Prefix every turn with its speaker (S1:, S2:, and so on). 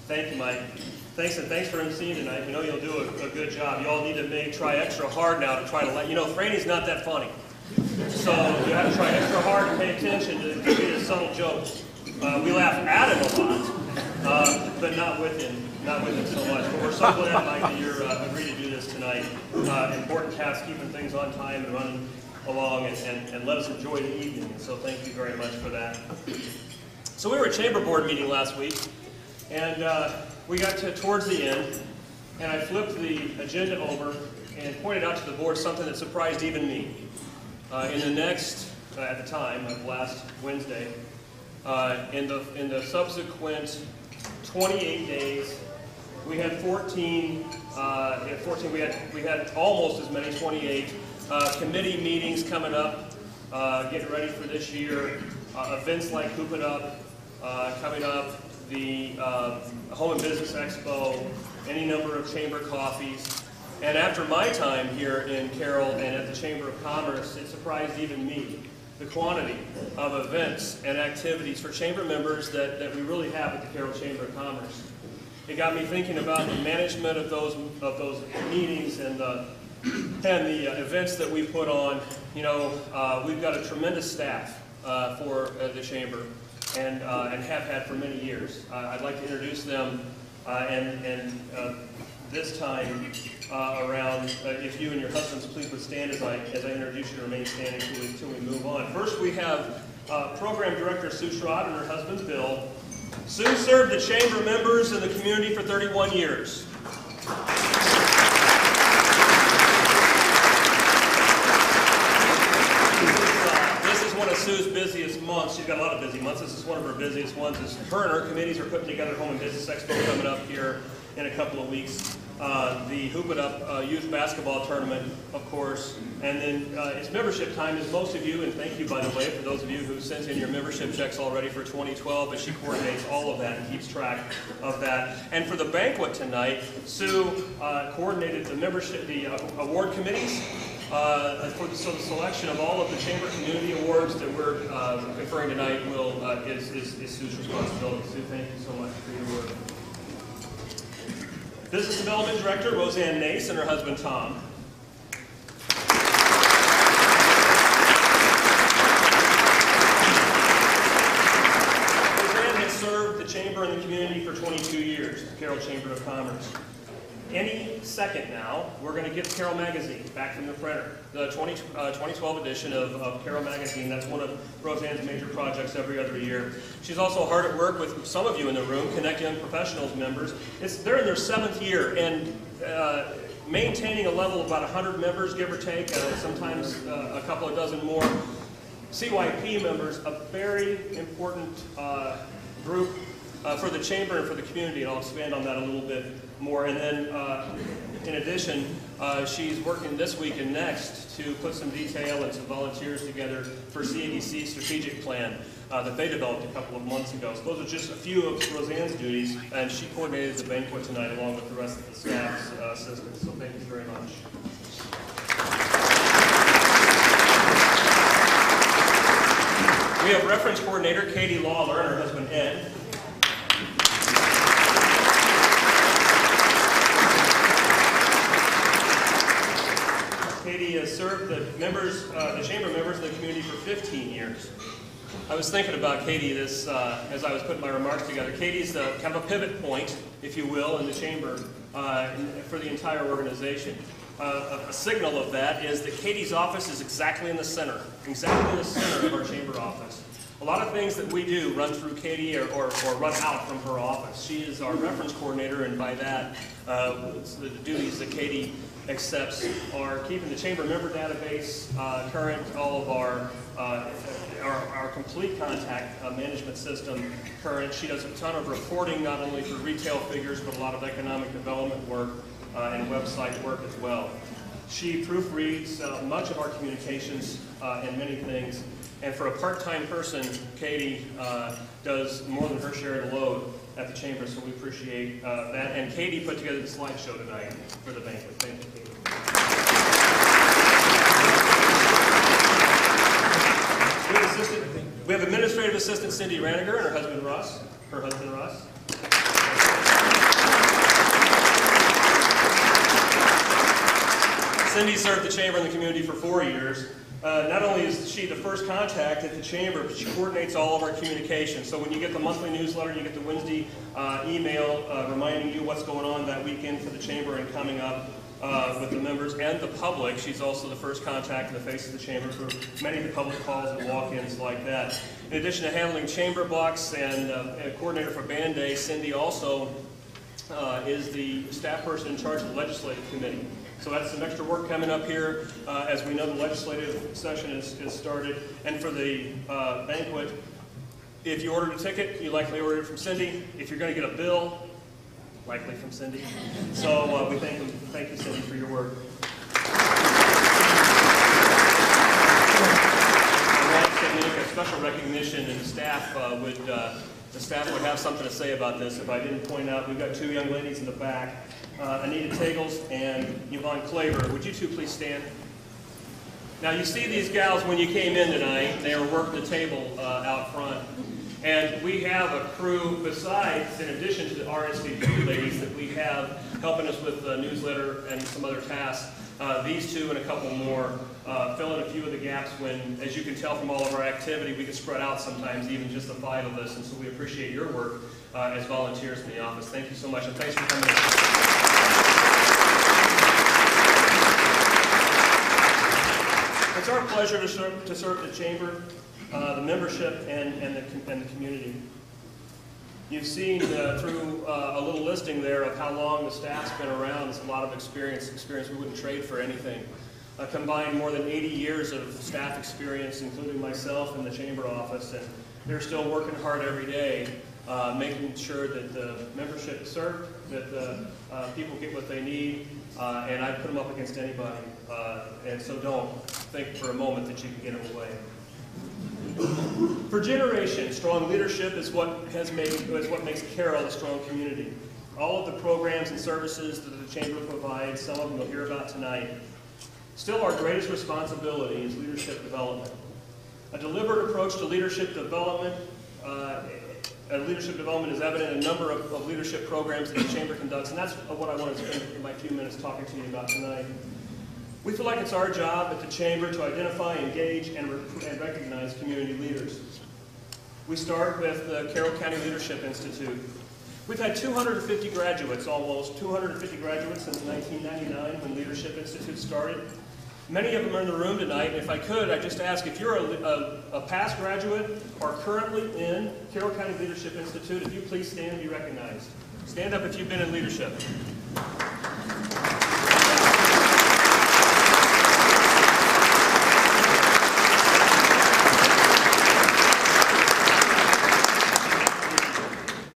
S1: Thank you, Mike. Thanks for emceeing tonight. You know you'll do a good job. You all need to try extra hard now to try to let you know. Franny's not that funny, so you have to try extra hard to pay attention to the subtle jokes. We laugh at him a lot, but not with him so much. But we're so glad, Mike, that you're agreed to do this tonight. Important task, keeping things on time and running along, and let us enjoy the evening. And so thank you very much for that. So we were at Chamber Board meeting last week, and we got towards the end, and I flipped the agenda over and pointed out to the board something that surprised even me. In the next, at the time, of last Wednesday, in the subsequent 28 days, we had 14. We had almost as many, 28 committee meetings coming up, getting ready for this year. Events like Hoop It Up coming up, the Home and Business Expo, any number of chamber coffees. And after my time here in Carroll and at the Chamber of Commerce, it surprised even me, the quantity of events and activities for chamber members that we really have at the Carroll Chamber of Commerce. It got me thinking about the management of those meetings and the events that we put on. You know, we've got a tremendous staff for the chamber, and have had for many years. I'd like to introduce them, and this time around, if you and your husbands please would stand as I introduce you to remain standing until we move on. First, we have Program Director Sue Schrod and her husband Bill. Sue served the chamber members and the community for 31 years. Sue's busiest months. She's got a lot of busy months. This is one of her busiest ones. Her and her committees are putting together Home and Business Expo coming up here in a couple of weeks. The Hoop It Up youth basketball tournament, of course. And then it's membership time, as most of you, and thank you, by the way, for those of you who sent in your membership checks already for 2012, but she coordinates all of that and keeps track of that. And for the banquet tonight, Sue coordinated the membership, the award committees. So the selection of all of the Chamber Community Awards that we're conferring tonight is Sue's responsibility. Sue, thank you so much for your work. Business Development Director Roseanne Nace and her husband Tom. Roseanne has served the Chamber and the community for 22 years, the Carroll Chamber of Commerce. Any second now, we're going to get Carroll Magazine back from the printer. The 2012 edition of Carroll Magazine, that's one of Roseanne's major projects every other year. She's also hard at work with some of you in the room, Connect Young Professionals members. They're in their 7th year, and maintaining a level of about 100 members, give or take, sometimes a couple of dozen more. CYP members, a very important group for the Chamber and for the community, and I'll expand on that a little bit more. And then, in addition, she's working this week and next to put some detail and some volunteers together for CADC's strategic plan that they developed a couple of months ago. So those are just a few of Roseanne's duties, and she coordinated the banquet tonight along with the rest of the staff's assistants. So thank you very much. We have reference coordinator Katie Lawler and her husband Ed. Katie has served the chamber members of the community for 15 years. I was thinking about Katie as I was putting my remarks together. Katie's kind of a pivot point, if you will, in the chamber for the entire organization. A signal of that is that Katie's office is exactly in the center of our chamber office. A lot of things that we do run through Katie or run out from her office. She is our reference coordinator, and by that, the duties that Katie accepts are keeping the chamber member database current, all of our complete contact management system current. She does a ton of reporting, not only for retail figures, but a lot of economic development work and website work as well. She proofreads much of our communications and many things. And for a part-time person, Katie does more than her share of the load at the chamber, so we appreciate that. And Katie put together the slideshow tonight for the banquet. Thank you, Katie. We have Administrative Assistant Cindy Raniger and her husband Russ. Cindy served the chamber and the community for 4 years. Not only is she the first contact at the chamber, but she coordinates all of our communication. So when you get the monthly newsletter, you get the Wednesday email reminding you what's going on that weekend for the chamber and coming up with the members and the public. She's also the first contact in the face of the chamber for many of the public calls and walk-ins like that. In addition to handling chamber blocks and a coordinator for Band Day, Cindy also is the staff person in charge of the legislative committee. So that's some extra work coming up here as we know the legislative session is started. And for the banquet, if you ordered a ticket, you likely ordered it from Cindy. If you're going to get a bill, likely from Cindy. So we thank you, Cindy, for your work. I want to make a special recognition, and the staff would have something to say about this if I didn't point out we've got two young ladies in the back, Anita Tagles and Yvonne Claver. Would you two please stand? Now you see these gals when you came in tonight. They were working the table out front. And we have a crew besides, in addition to the RSVP ladies that we have helping us with the newsletter and some other tasks, these two and a couple more fill in a few of the gaps when, as you can tell from all of our activity, we get spread out sometimes, even just the five of us, and so we appreciate your work as volunteers in the office. Thank you so much, and thanks for coming in. It's our pleasure to serve the Chamber, the membership, and the community. You've seen through a little listing there of how long the staff's been around. It's a lot of experience we wouldn't trade for anything. Combined more than 80 years of staff experience, including myself in the Chamber office, and they're still working hard every day, making sure that the membership is served, that people get what they need, and I put them up against anybody, and so don't think for a moment that you can get them away. For generations, strong leadership is what makes Carroll a strong community. All of the programs and services that the Chamber provides, some of them you'll hear about tonight. Still, our greatest responsibility is leadership development. A deliberate approach to leadership development is evident in a number of leadership programs that the Chamber conducts, and that's what I want to spend my few minutes talking to you about tonight. We feel like it's our job at the Chamber to identify, engage, and recognize community leaders. We start with the Carroll County Leadership Institute. We've had 250 graduates, almost 250 graduates since 1999 when Leadership Institute started. Many of them are in the room tonight, and if I could, I'd just ask if you're a past graduate or currently in Carroll County Leadership Institute, if you please stand and be recognized. Stand up if you've been in leadership.